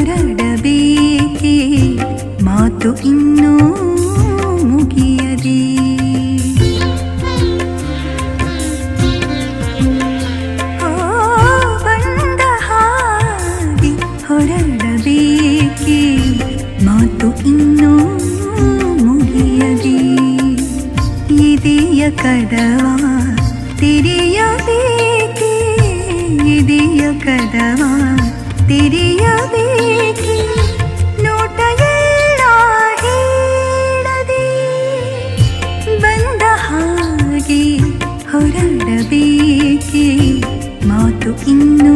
ಹೊರಡಬೇಕೆ ಮಾತು ಇನ್ನೂ ಮುಗಿಯದೆ. ಬಂದ ಹಾಗೆ ಹೊರಡಬೇಕೆ ಮಾತು ಇನ್ನೂ ಮುಗಿಯದೆ. ಇದೆಯ ಕದವ ತೆರೆಯಬೇಕೆ, ಇದೆಯ ಕದವ ತೆರೆಯಬೇಕೆ, ನೋಟ ಎಲ್ಲ ಹೇಳದೆ. ಬಂದ ಹಾಗೆ ಹೊರಡಬೇಕೆ ಮಾತು ಇನ್ನೂ